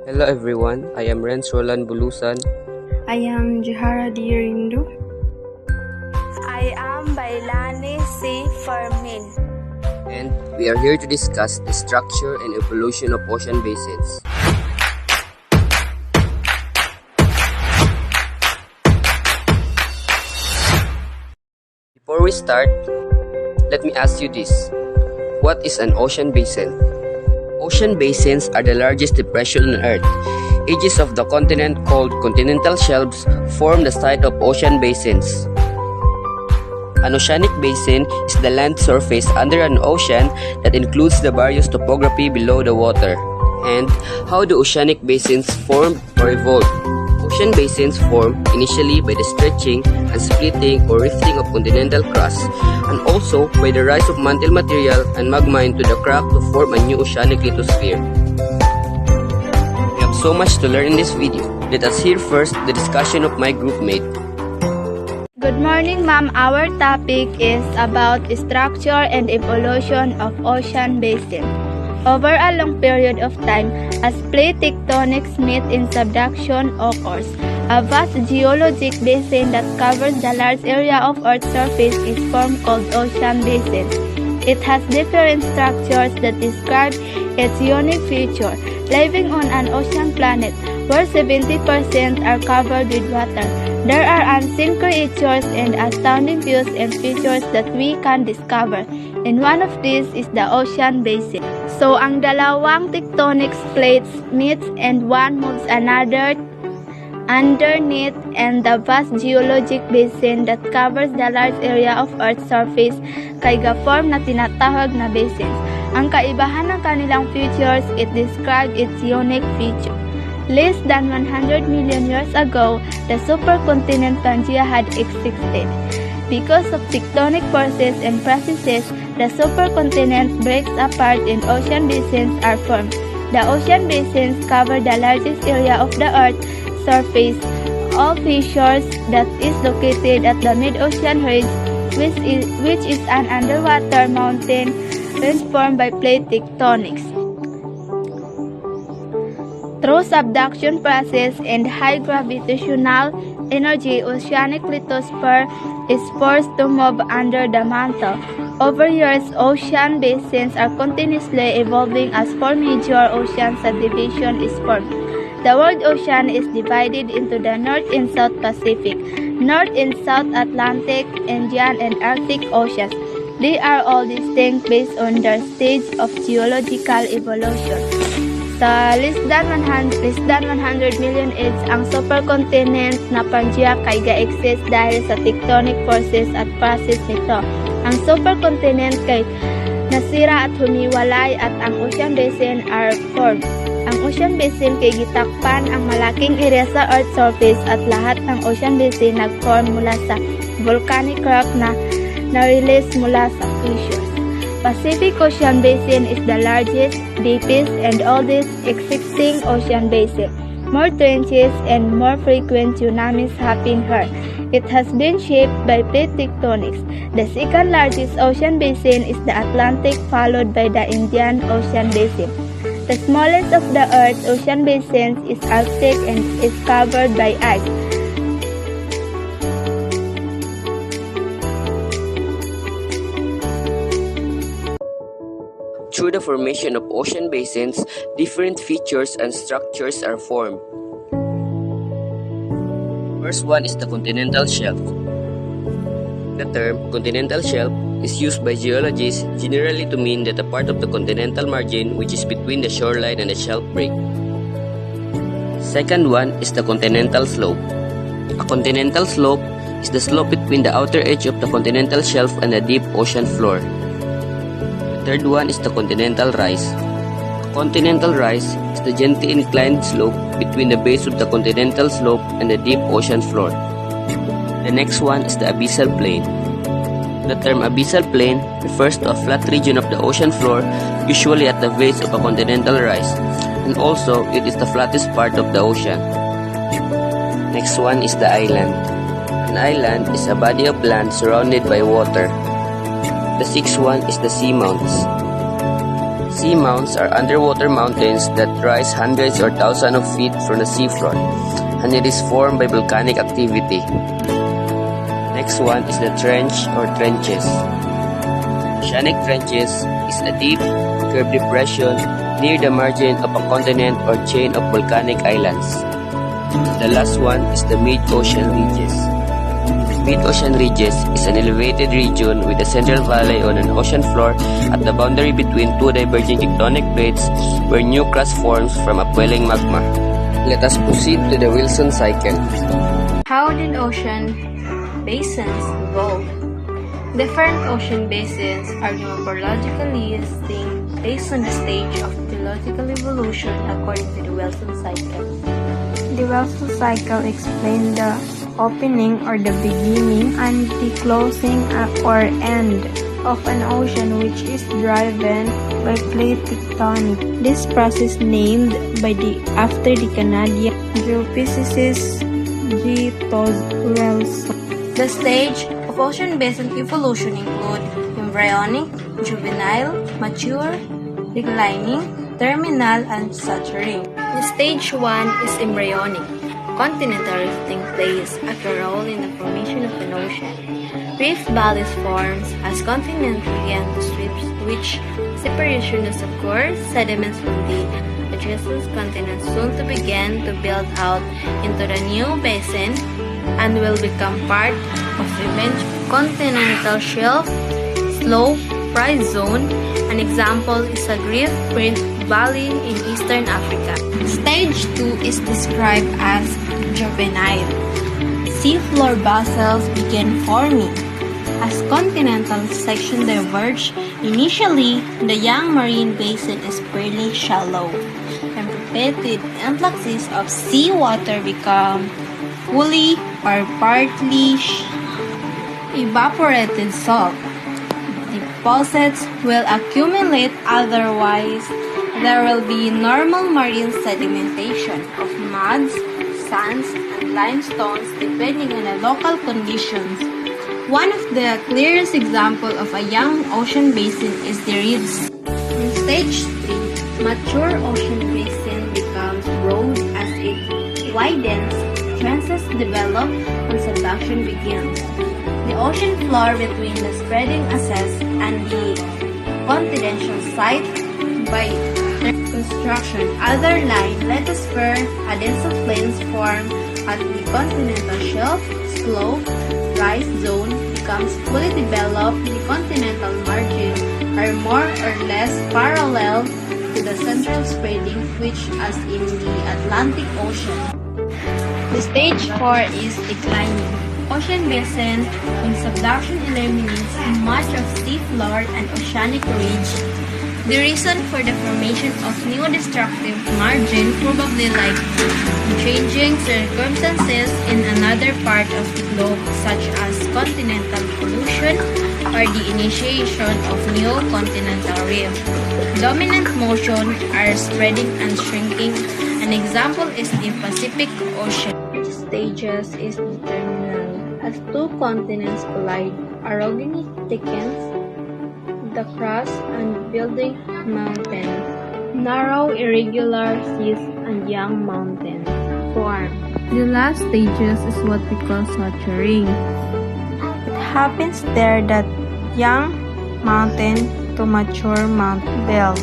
Hello everyone, I am Renz Roland Bulusan. I am Jahara Dirindu. I am Bailani C. Fermin. And we are here to discuss the structure and evolution of ocean basins. Before we start, let me ask you this. What is an ocean basin? Ocean basins are the largest depression on Earth. Edges of the continent called continental shelves form the site of ocean basins. An oceanic basin is the land surface under an ocean that includes the various topography below the water. And how do oceanic basins form or evolve? Ocean basins form initially by the stretching and splitting or rifting of continental crust, and also by the rise of mantle material and magma into the crack to form a new oceanic lithosphere. We have so much to learn in this video. Let us hear first the discussion of my groupmate. Good morning, ma'am. Our topic is about structure and evolution of ocean basin. Over a long period of time, as plate tectonics meet in subduction occurs, a vast geologic basin that covers the large area of Earth's surface is formed called ocean basin. It has different structures that describe its unique feature. Living on an ocean planet where 70% are covered with water, there are unseen creatures and astounding views and features that we can discover. And one of these is the ocean basin. So, ang dalawang tectonic plates meet and one moves another underneath, and the vast geologic basin that covers the large area of Earth's surface kay ga-form na tinatawag na basins. Ang kaibahan ng kanilang features, it describes its unique feature. Less than 100 million years ago, the supercontinent Pangaea had existed. Because of tectonic forces and processes, the supercontinent breaks apart and ocean basins are formed. The ocean basins cover the largest area of the Earth's surface. All fissures that is located at the mid-ocean ridge, which is an underwater mountain range formed by plate tectonics. Through subduction process and high gravitational energy, oceanic lithosphere is forced to move under the mantle. Over years, ocean basins are continuously evolving as four major ocean subdivisions is formed. The world ocean is divided into the North and South Pacific, North and South Atlantic, Indian, and Arctic Oceans. They are all distinct based on their stage of geological evolution. Sa less than 100 million age, ang supercontinent na Pangaea kay ga-exist dahil sa tectonic forces at process nito. Ang supercontinent kay nasira at humiwalay at ang ocean basin are formed. Ang ocean basin kay gitakpan ang malaking area sa Earth surface at lahat ng ocean basin nag-form mula sa volcanic rock na na-release mula sa fissures. Pacific Ocean Basin is the largest, deepest, and oldest existing ocean basin. More trenches and more frequent tsunamis happen here. It has been shaped by plate tectonics. The second largest ocean basin is the Atlantic, followed by the Indian Ocean Basin. The smallest of the Earth's ocean basins is Arctic and is covered by ice. Through the formation of ocean basins, different features and structures are formed. First one is the continental shelf. The term continental shelf is used by geologists generally to mean that a part of the continental margin which is between the shoreline and the shelf break. Second one is the continental slope. A continental slope is the slope between the outer edge of the continental shelf and the deep ocean floor. Third one is the continental rise. A continental rise is the gently inclined slope between the base of the continental slope and the deep ocean floor. The next one is the abyssal plain. The term abyssal plain refers to a flat region of the ocean floor, usually at the base of a continental rise, and also it is the flattest part of the ocean. Next one is the island. An island is a body of land surrounded by water. The sixth one is the seamounts. Seamounts are underwater mountains that rise hundreds or thousands of feet from the seafloor, and it is formed by volcanic activity. Next one is the trench or trenches. Oceanic trenches is a deep, curved depression near the margin of a continent or chain of volcanic islands. The last one is the mid-ocean ridges. Mid-ocean ridges is an elevated region with a central valley on an ocean floor at the boundary between two diverging tectonic plates where new crust forms from upwelling magma. Let us proceed to the Wilson cycle. How did ocean basins evolve? Different ocean basins are morphologically distinct based on the stage of geological evolution according to the Wilson cycle. The Wilson cycle explains the opening or the beginning and the closing or end of an ocean which is driven by plate tectonic. This process named after the Canadian geophysicist G. Todd Wilson. The stage of ocean basin evolution include embryonic, juvenile, mature, declining, terminal, and saturating. The stage 1 is embryonic. Continental rifting plays a key role in the formation of an ocean. Rift valleys forms as continents begin to strip, which separation has occurred, sediments from the adjacent continents soon to begin to build out into the new basin and will become part of eventual continental shelf, slope, rise zone. An example is a rift valley in eastern Africa. Stage 2 is described as juvenile. Seafloor basins begin forming. As continental sections diverge, initially the young marine basin is fairly shallow, and repeated influxes of seawater become fully or partly evaporated salt. Deposits will accumulate, otherwise there will be normal marine sedimentation of muds, sands, and limestones depending on the local conditions. One of the clearest examples of a young ocean basin is the reefs. In stage 3, mature ocean basin becomes broad as it widens, trenches develop, and subduction begins. The ocean floor between the spreading axis and the continental site by construction. Other line lithosphere adhesive plains form at the continental shelf, slope, rise zone becomes fully developed. The continental margin are more or less parallel to the central spreading, which as in the Atlantic Ocean. The stage 4 is declining. Ocean basin when subduction eliminates much of seafloor and oceanic ridge. The reason for the formation of new destructive margin probably like changing circumstances in another part of the globe, such as continental pollution or the initiation of new continental reef. Dominant motion are spreading and shrinking. An example is the Pacific Ocean. Stages is the terminal. As two continents collide, orogeny thickens the crust and building mountains. Narrow, irregular seas and young mountains form. The last stages is what we call saturating. It happens there that young mountain to mature mountain build.